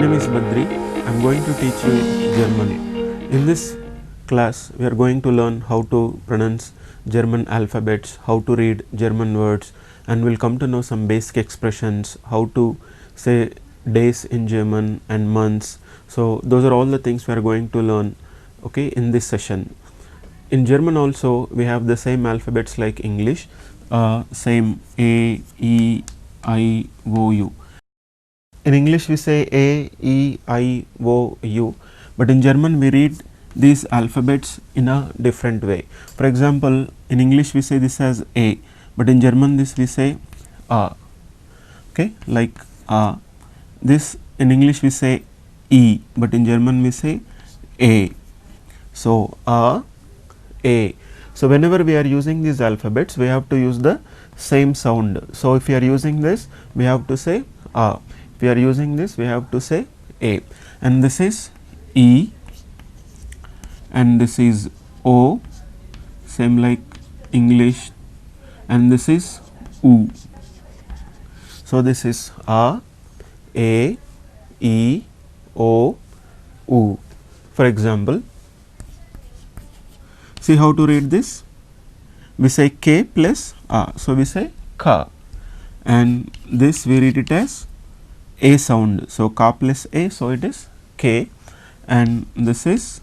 name is Badri. I am going to teach you German. In this class, we are going to learn how to pronounce German alphabets, how to read German words, and we'll come to know some basic expressions, how to say days in German and months. So those are all the things we are going to learn, okay, in this session. In German also we have the same alphabets like English, same A, E, I, O, U. In English we say A, E, I, O, U, but in German we read these alphabets in a different way. For example, in English we say this as A, but in German this we say A, okay, like A. This in English we say E, but in German we say A. So A, A. So whenever we are using these alphabets, we have to use the same sound. So if we are using this, we have to say A. If we are using this, we have to say A. And this is E, and this is O, same like English, and this is U. So this is A, E, O, U. For example, see how to read this. We say K plus A, so we say Ka, and this we read it as A sound. So Ka plus A, so it is K, and this is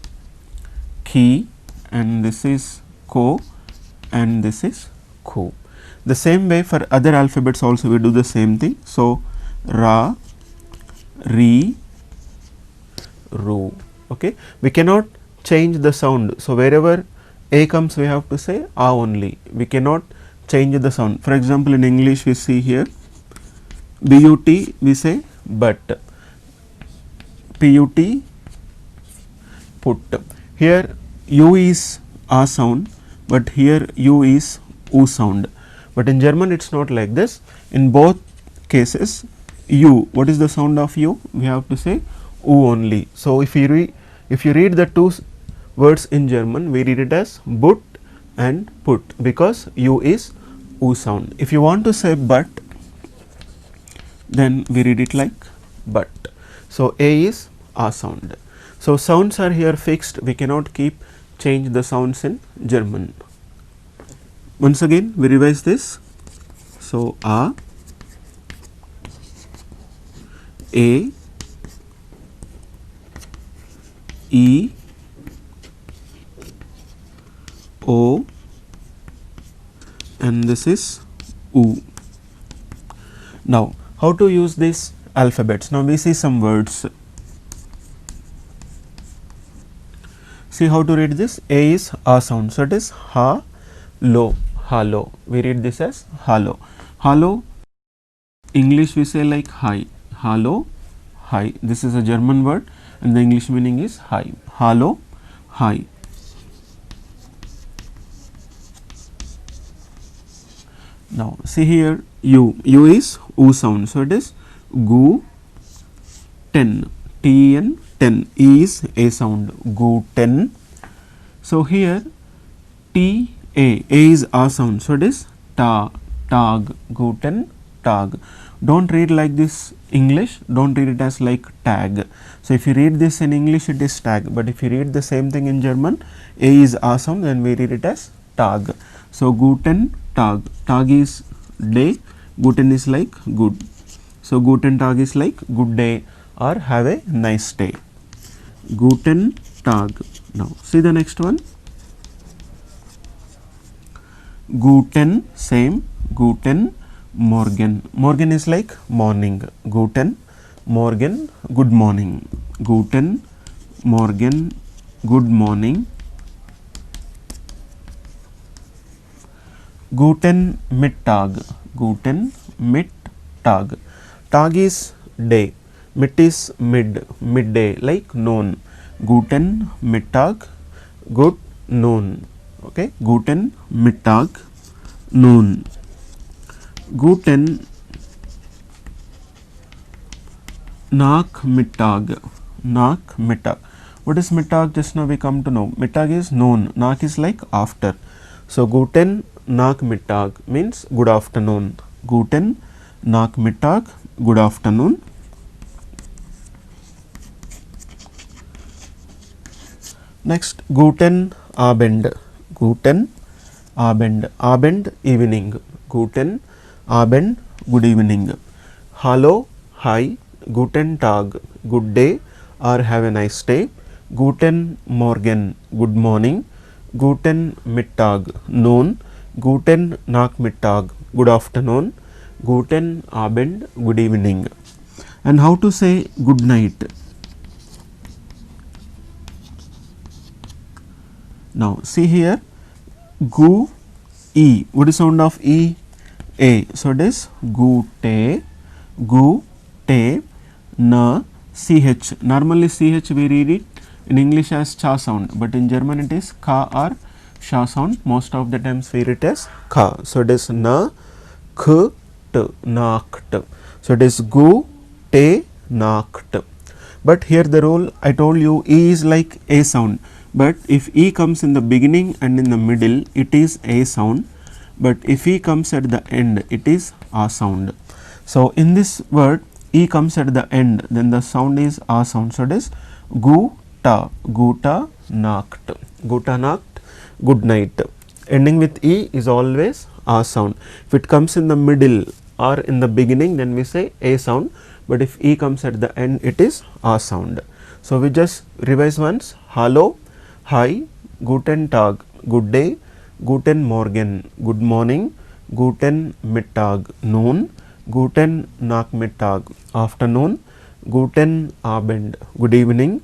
Ki, and this is Ko, and this is Ko. The same way for other alphabets also we do the same thing. So Ra, Ri, Ru. Okay, we cannot change the sound. So wherever A comes, we have to say A only. We cannot change the sound. For example, in English we see here but, we say but, put, put. Here U is A sound, but here U is U sound. But in German it is not like this. In both cases, U, what is the sound of U? We have to say U only. So if you read the two words in German, we read it as but and put, because U is U sound. If you want to say but, then we read it like but. So A is A sound. So sounds are here fixed. We cannot change the sounds in German. Once again we revise this. So A, E, O, and this is U. Now how to use these alphabets? Now we see some words. See how to read this. A is A sound, so it is ha, lo, hello. We read this as hello. Hello, English we say like hi. Hello, hi. This is a German word and the English meaning is hi. Hello, hi. Now see here U. U is U sound, so it is gu, ten. T-E-N, 10. E is A sound, gu, 10. So here T-A, A is A sound, so it is ta, tag, gu, 10, tag. Don't read like this English, don't read it as like tag. So if you read this in English, it is tag, but if you read the same thing in German, A is A sound, then we read it as tag. So guten Tag, tag is day, guten is like good. So guten Tag is like good day or have a nice day. Guten Tag. Now see the next one. Guten, same. Guten Morgen. Morgen is like morning. Guten Morgen, good morning. Guten Morgen, good morning. Guten Mittag. Guten Mittag. Tag is day. Mit is midday, like noon. Guten Mittag, good noon. Okay, Guten Mittag, noon. Guten Nachmittag. Nachmittag. What is Mittag? Just now we come to know. Mittag is noon. Nach is like after. So Guten Nachmittag means good afternoon. Guten Nachmittag, good afternoon. Next, guten Abend. Guten Abend. Abend, evening. Guten Abend, good evening. Hallo, hi. Guten Tag, good day or have a nice day. Guten Morgen, good morning. Guten Mittag, noon. Guten Nachmittag, good afternoon. Guten Abend, good evening. And how to say good night? Now see here, gu e. What is sound of e? A. So it is gute, gute, na, ch. Normally ch we read it in English as cha sound, but in German it is ka or sha sound. Most of the times we read it as ka. So it is na, k, t, nacht. So it is gute, nacht. But here the rule I told you, e is like a sound, but if e comes in the beginning and in the middle it is a sound, but if e comes at the end it is a sound. So in this word e comes at the end, then the sound is a sound. So it is guta, guta nacht, guta nacht, good night. Ending with e is always a sound. If it comes in the middle or in the beginning, then we say a sound, but if e comes at the end it is a sound. So we just revise once. Hallo, hi. Guten Tag, good day. Guten Morgen, good morning. Guten Mittag, noon. Guten Nachmittag, afternoon. Guten Abend, good evening.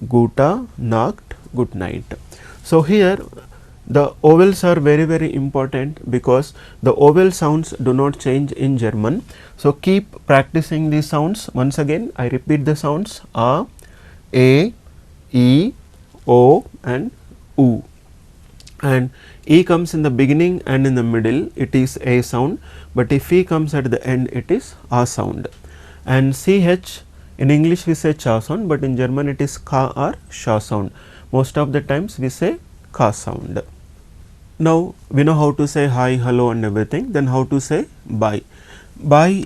Gute Nacht, good night. So here the vowels are very important, because the vowel sounds do not change in German. So keep practicing these sounds. Once again I repeat the sounds: a, e, o and u. And e comes in the beginning and in the middle it is a sound, but if e comes at the end it is a sound. And ch in English we say cha sound, but in German it is ka or sha sound. Most of the times we say ka sound. Now we know how to say hi, hello and everything. Then how to say bye? Bye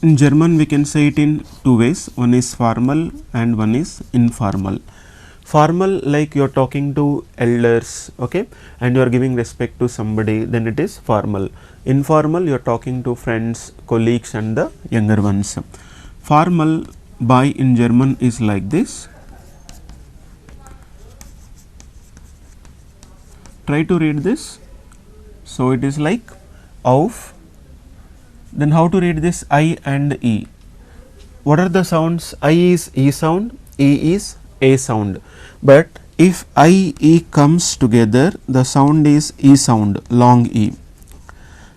in German we can say it in two ways. One is formal and one is informal. Formal, like you are talking to elders, okay, and you are giving respect to somebody, then it is formal. Informal, you are talking to friends, colleagues and the younger ones. Formal bye in German is like this. Try to read this. So it is like auf. Then how to read this I and e? What are the sounds? I is e sound, e is a sound, but if I, e comes together, the sound is e sound, long e.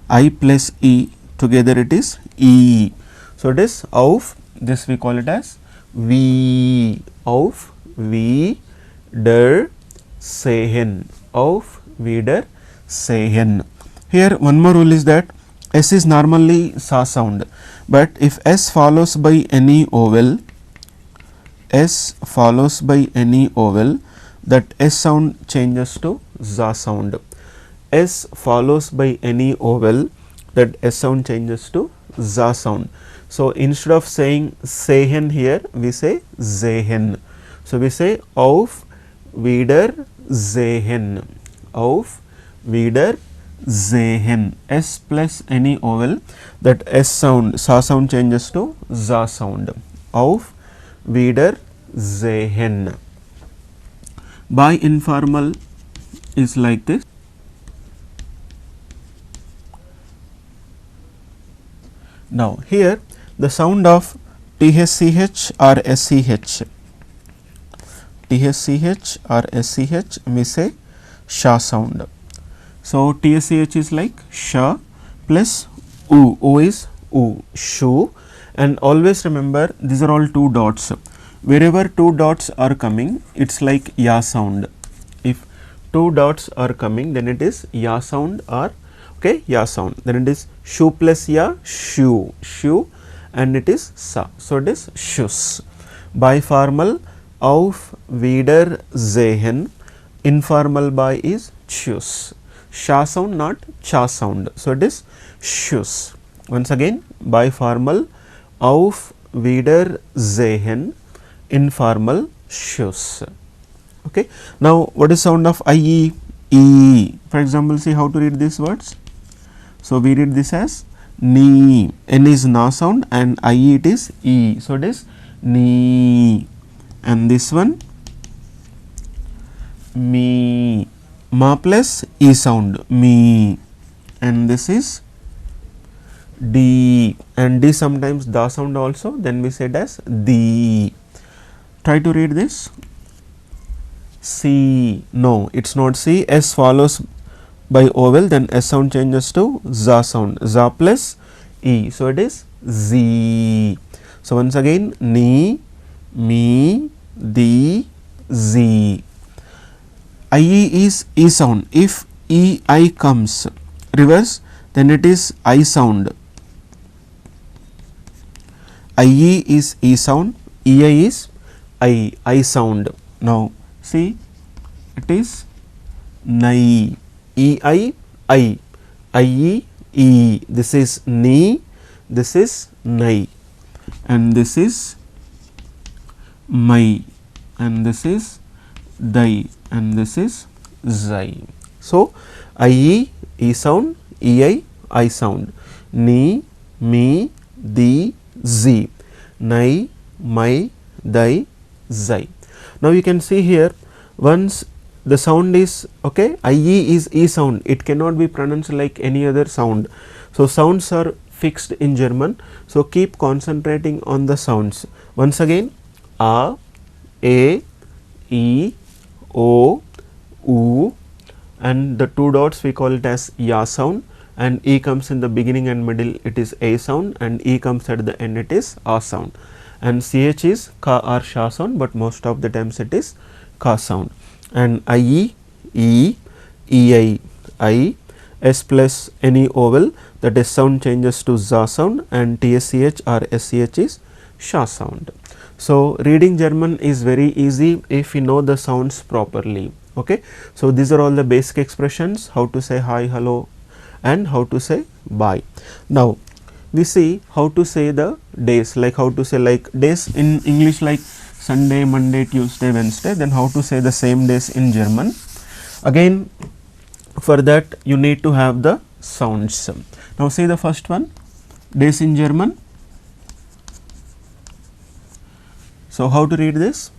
I plus e together it is e. So it is auf, this we call it as wie, auf Wiedersehen, auf Wiedersehen. Here one more rule is that s is normally sa sound, but if s follows by any vowel, that s sound changes to za sound. S follows by any vowel, that s sound changes to za sound. So instead of saying sehen here, we say sehen. So we say auf Wiedersehen, auf Wiedersehen. S plus any vowel, that s sound, sa sound changes to za sound. Auf Wiedersehen. Bye informal is like this. Now here the sound of THCH or SCH. THCH or SCH we say sha sound. So TSCH is like sha plus u. O is u, shu. And always remember, these are all two dots. Wherever two dots are coming, it's like ya sound. If two dots are coming, then it is ya sound or okay, ya sound. Then it is shu plus ya, shu, shu, and it is sa. So it is shus. Biformal auf Wiedersehen. Informal by is chus. Sha sound, not cha sound. So it is shus. Once again, biformal auf Wiedersehen, informal shus. Okay. Now, what is sound of IE? E. For example, see how to read these words. So, we read this as ni. N is na sound and IE it is E. So, it is ni. And this one me. Ma plus E sound, me. And this is D, and D sometimes da sound also, then we said as the. Try to read this. C. No, it's not C. S follows by vowel, then S sound changes to za sound. Za plus E. So, it is Z. So, once again ni, me, the, Z. IE is E sound. If EI comes reverse, then it is I sound. IE is E sound, EI is I sound. Now, see, it is nai, EI, IE, E. This is ni, this is nai, and this is mai, and this is dai, and this is zai. So, IE, E sound, EI, I sound, ni, me, the, Z, nai, mai, dai, zai. Now, you can see here once the sound is okay, IE is E sound, it cannot be pronounced like any other sound. So, sounds are fixed in German. So, keep concentrating on the sounds. Once again, A, E, O, U, and the two dots we call it as ya sound, and E comes in the beginning and middle, it is A sound, and E comes at the end, it is A sound, and CH is ka or sha sound, but most of the times it is ka sound. And IE, E, EI, I, S plus any vowel, that S sound changes to za sound, and TSCH or SCH is sha sound. So, reading German is very easy if you know the sounds properly. Okay. So, these are all the basic expressions, how to say hi, hello, and how to say bye. Now, we see how to say the days, like how to say like days in English like Sunday, Monday, Tuesday, Wednesday, then how to say the same days in German. Again, for that you need to have the sounds. Now, say the first one, days in German. So, how to read this?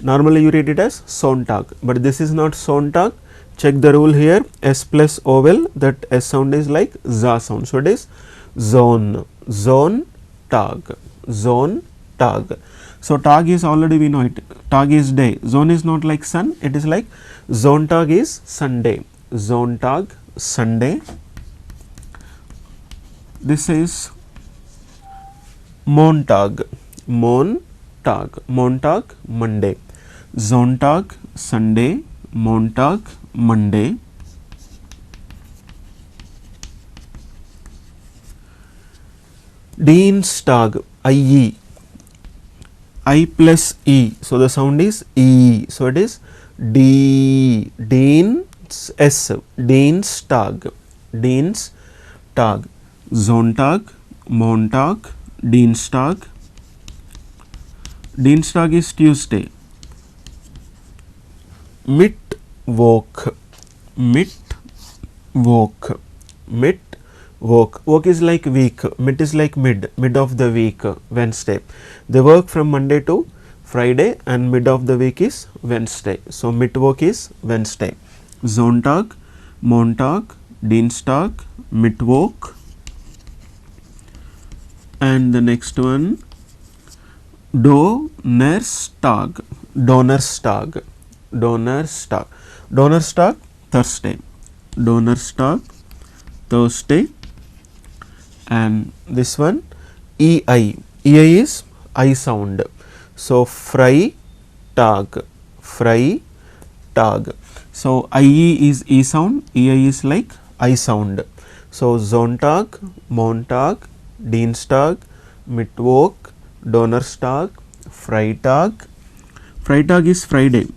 Normally you read it as Sonntag, but this is not Sonntag. Check the rule here, S plus vowel, that S sound is like za sound. So, it is zone, zone, tag, zone, tag. So, tag is already we know it, tag is day, zone is not like sun, it is like Sonntag is Sunday, Sonntag, Sunday. This is Montag, Montag, Montag, Monday, Sonntag, Sunday, Montag, Monday. Dienstag, IE, I plus E, so the sound is E, so it is D, Dienst, S, Dienstag, Dienstag, Sonntag, Montag, Dienstag. Dienstag is Tuesday. Mittwoch, Mittwoch, Mittwoch. Work is like week, mit is like mid of the week, Wednesday. They work from Monday to Friday, and mid of the week is Wednesday. So, Mittwoch is Wednesday. Sonntag, Montag, Dienstag, Mittwoch. And the next one, Donnerstag, Donnerstag, Donnerstag, Donnerstag, Thursday, Donnerstag, Thursday. And this one, EI, EI is I sound. So, Freitag, Freitag. So, IE is E sound, EI is like I sound. So, Sonntag, Montag, Dienstag, Mittwoch, Donnerstag, Freitag. Freitag is Friday,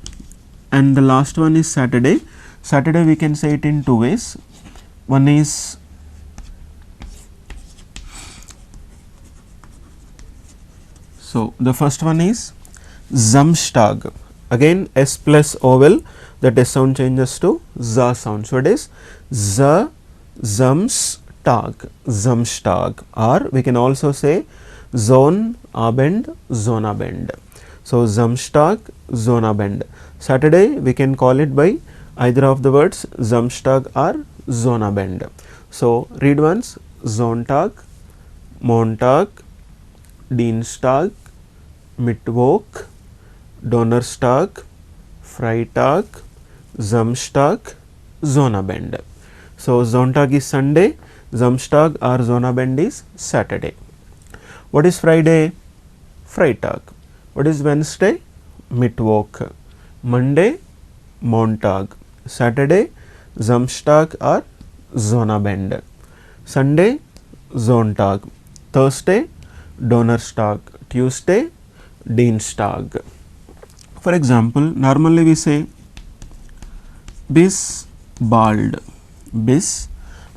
and the last one is Saturday. Saturday we can say it in two ways. One is so the first one is Samstag, Again S plus vowel, that S sound changes to Z sound. So it is Z, Samstag, Samstag, or we can also say Sonnabend, Sonnabend. So Samstag, Sonnabend. Saturday we can call it by either of the words Samstag or Sonnabend. So read once: Sonntag, Montag, Dienstag, Mittwoch, Donnerstag, Freitag, Samstag, Sonnabend. So Sonntag is Sunday, Samstag or Sonnabend is Saturday. What is Friday? Freitag. What is Wednesday? Mittwoch. Monday? Montag. Saturday? Samstag or Sonnabend. Sunday? Sonntag. Thursday? Donnerstag. Tuesday? Dienstag. For example, normally we say bis bald. Bis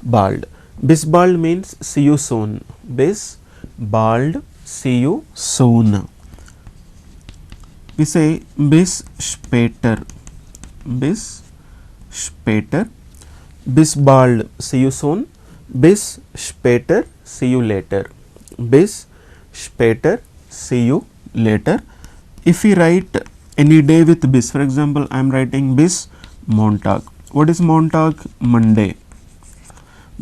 bald. Bis bald means see you soon. Bis bald, see you soon. We say bis später. Bis später. Bis bald, see you soon. Bis später, see you later. Bis später, see you later. If we write any day with bis, for example, I am writing bis Montag. What is Montag? Monday.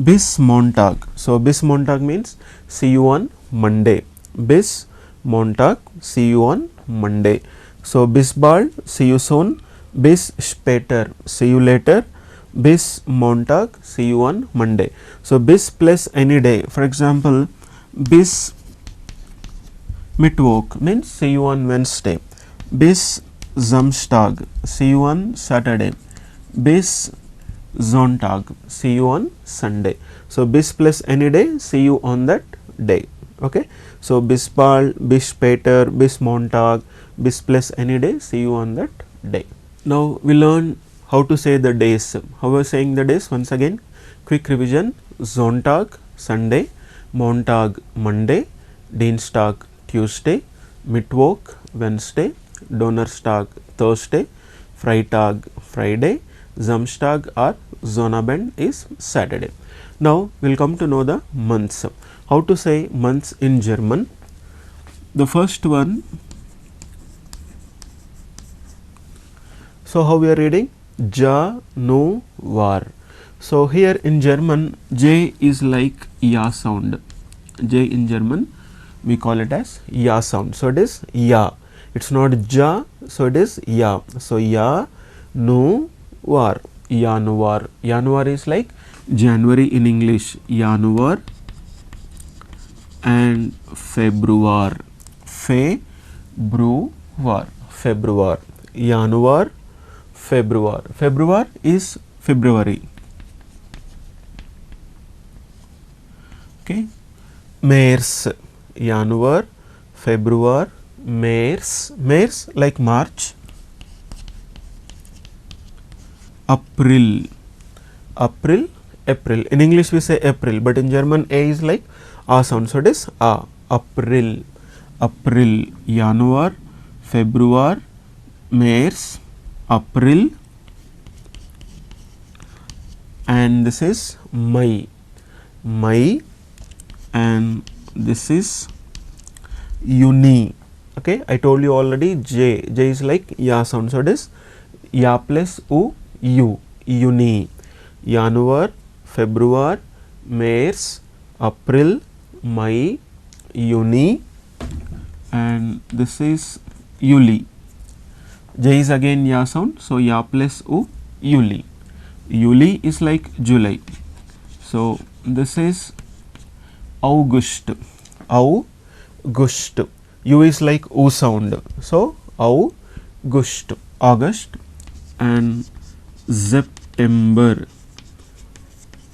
Bis Montag. So bis Montag means see you on Monday. Bis Montag, see you on Monday. So bis bald, see you soon. Bis später, see you later. Bis Montag, see you on Monday. So bis plus any day. For example, bis Mittwoch means see you on Wednesday. Bis Samstag, see you on Saturday. Bis Sonntag, see you on Sunday. So bis plus any day, see you on that day. Okay. So bis bald, bis später, bis Montag, bis plus any day, see you on that day. Now we learn how to say the days. How we are saying the days? Once again, quick revision: Sonntag, Sunday; Montag, Monday; Dienstag, Tuesday; Mittwoch, Wednesday; Donnerstag, Thursday; Freitag, Friday; Samstag or Sonnabend is Saturday. Now we will come to know the months. How to say months in German? The first one. So how we are reading? Januar. So here in German, J is like Ya sound. J in German we call it as Ya sound. So it is Ya. It's not Ja. So it is Ya. So Ya nu war. Januar. Januar is like January in English. Januar and February. Februar. Februar. Januar. February. February is February. Okay. März. Januar, February, März. März like March. April. April, April. In English we say April, but in German A is like A sound. So it is A. April. April. Januar, February, März, April, and this is May. May, and this is Juni. Okay, I told you already J. J is like Ya sound. So it is Ya plus U, U. Juni. Januar, February, März, April, May, Juni, and this is Juli. J is again Ya sound. So Ya plus U, Juli. Juli is like July. So this is August. August. U is like U sound. So August. August and September.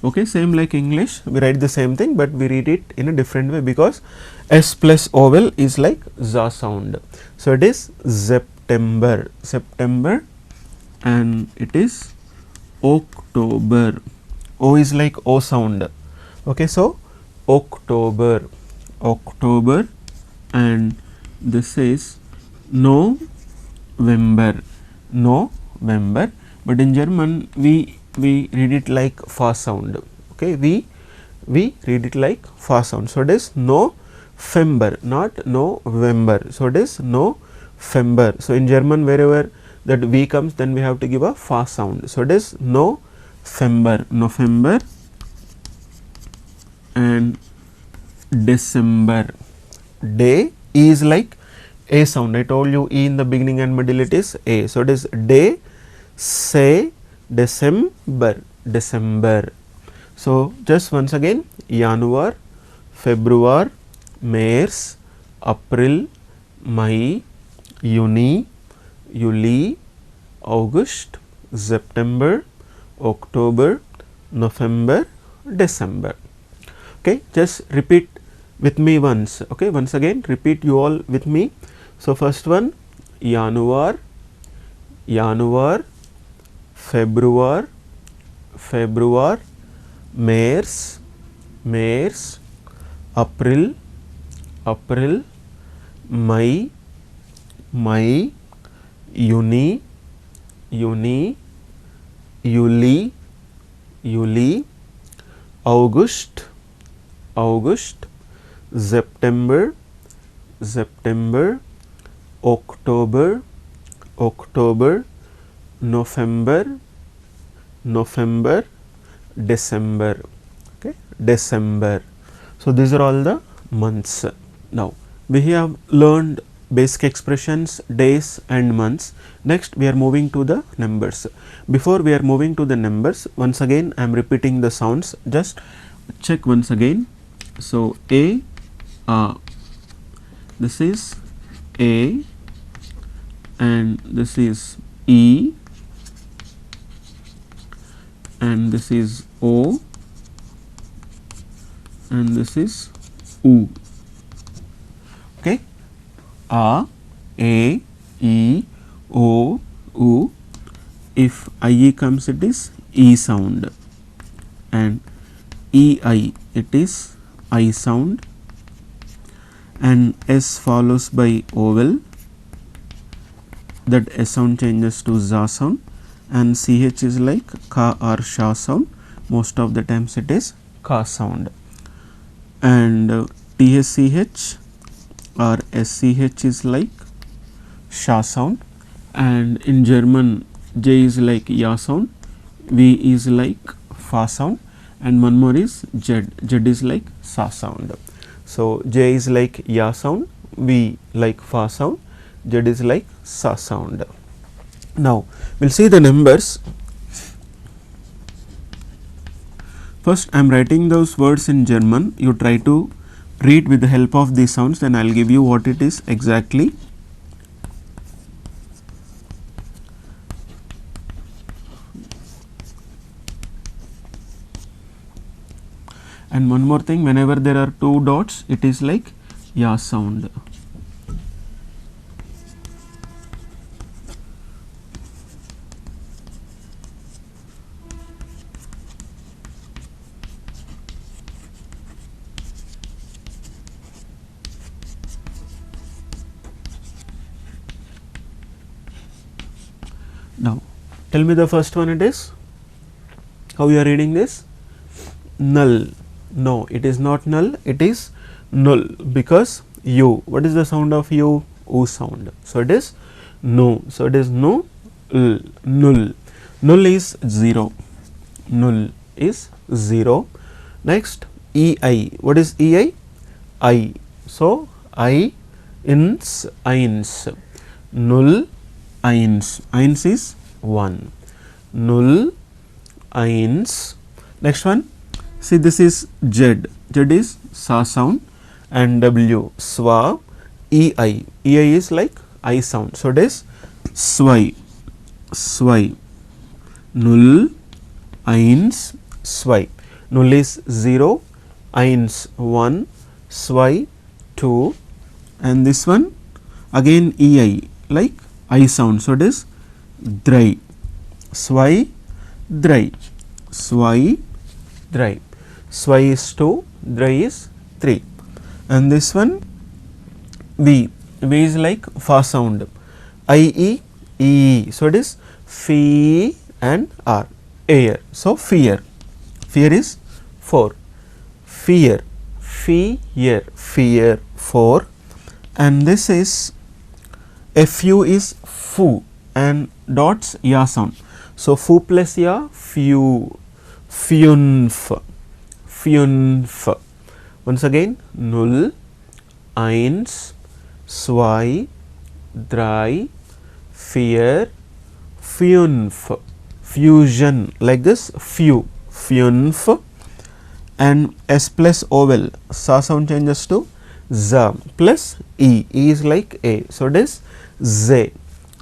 Okay, same like English. We write the same thing, but we read it in a different way because S plus vowel is like za sound. So it is September. September, and it is October. O is like O sound. Okay, so October. October, and this is November. November, November, but in German we read it like fa sound. Okay, we read it like fa sound. So it is November, not November. So it is November. So in German, wherever that V comes, then we have to give a fa sound. So it is November, November, and December. Day is like a sound. I told you E in the beginning and middle it is A. So it is day, say, December, December. So just once again, January, February, Mars, April, May, Juni, Juli, August, September, October, November, December. Okay, just repeat with me once. Okay, once again repeat you all with me. So first one, January, February, Mars, April, May, Juni, Juli, August, September, October, November, December. Okay, December. So these are all the months. Now we have learned basic expressions, days and months. Next we are moving to the numbers. Before we are moving to the numbers, once again I am repeating the sounds. Just check once again. So A, this is A, and this is E, and this is O, and this is U. Okay, A, E, O, U. If IE comes, it is E sound, and EI, it is I sound, and S follows by vowel, that S sound changes to ZA sound, and CH is like Ka or Sha sound. Most of the times it is Ka sound, and TSCH or SCH is like Sha sound, and in German J is like Ya sound, V is like Fa sound, and one more is Z. Z is like Sa sound. So J is like Ya sound, V like Fa sound, Z is like Sa sound. Now we will see the numbers. First I am writing those words in German. You try to read with the help of these sounds, then I will give you what it is exactly. And one more thing, whenever there are two dots, it is like Ya sound. Now tell me the first one, it is, how you are reading this? Null. No, it is not null, it is null, because U. What is the sound of U? U sound. So it is no. So it is no, null. Null is 0. Null is 0. Next, EI. What is EI? I. So I, ins, eins. Null, eins. Eins is 1. Null, eins. Next one. See, this is Z. Z is Sa sound, and W, Swa, EI. EI is like I sound. So it is Swai. Swai. Null, eins, Swai. Null is 0, eins 1, Swai 2, and this one again EI like I sound. So it is Dry. Swai, Dry. Swai, Dry. Swai is 2, Dry is 3, and this one V. V is like Fa sound. IE, E. So it is fee and R, air. So fear. Fear is 4. Fear, fear, fear 4. And this is FU is foo and dots ya sound. So foo plus ya, few, funf, funf. Once again, 0, 1, 2, 3, 4, funf, fusion, like this, few, funf. And S plus vowel, sa sound changes to za plus E, E is like A. So it is Z,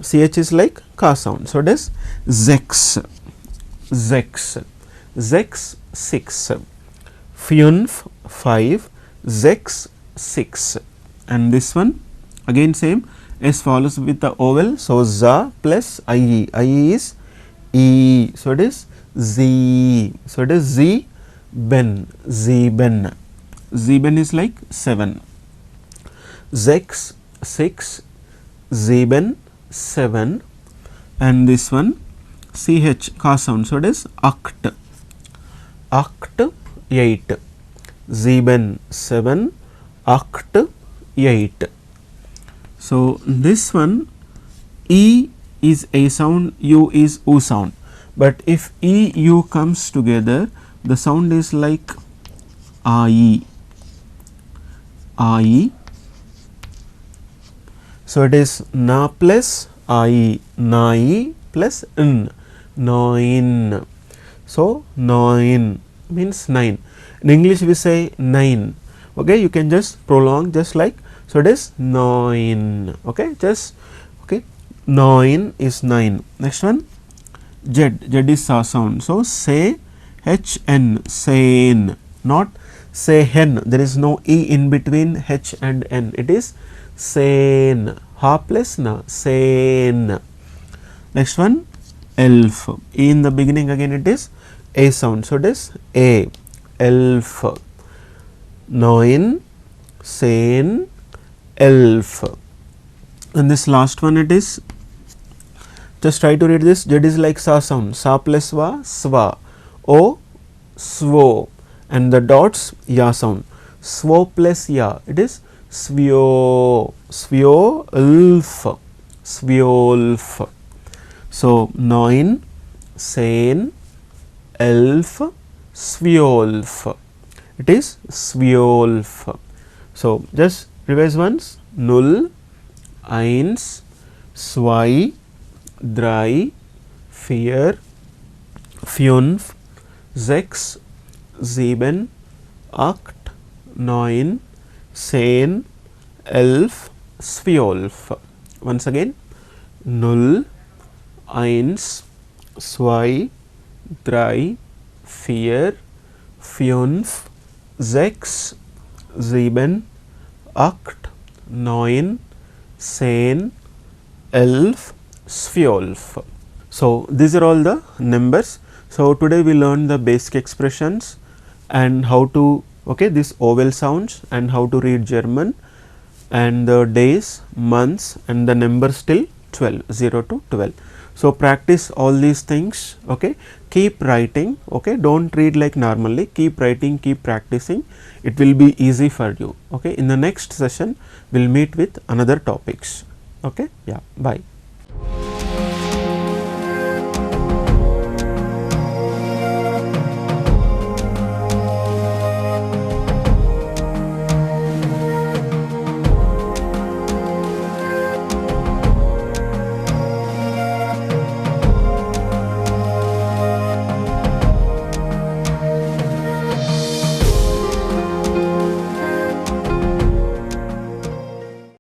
CH is like ka sound. So it is zex, zex, zex 6, funf 5, zex 6. And this one again same, S follows with the vowel. So za plus IE, IE is E. So it is Z, so it is Z ben, Zeben, Zeben is like 7, zex 6, Zeben 7. And this one CH ka sound, so it is act, act 8, Zeben 7, act 8. So this one E is A sound, U is U sound, but if E U comes together, the sound is like I, I. So it is na plus I, nai plus n, nine. So 9 means 9. In English we say 9. Okay, you can just prolong just like, so it is 9. Okay, just okay, 9 is 9. Next one, Z, Z is sa sound. So say HN, sane, not say hen, there is no E in between H and N, it is sane, ha plus na, sane. Next one, elf, E in the beginning, again it is A sound, so it is A, elf, 9, sane, elf. And this last one, it is, just try to read this, Z is like sa sound, sa plus va, swa, O, svo, and the dots ya sound, svo plus ya, it is svyo, svyo ulf, svyolf. So 9, sane, elf, svyolf, it is svyolf. So just revise once, 0, 1, 2, 3, 4, 5, 6, 7, 8, 9, 10, 11, 12. Once again, 0, 1, 2, 3, 4, 5, 6, 7, 8, 9, 10, 11, 12. So these are all the numbers. So today we learned the basic expressions and how to this vowel sounds and how to read German and the days, months and the numbers till 12, 0 to 12. So practice all these things, keep writing, don't read like normally, keep writing, keep practicing, it will be easy for you. In the next session we will meet with another topics. Yeah, bye.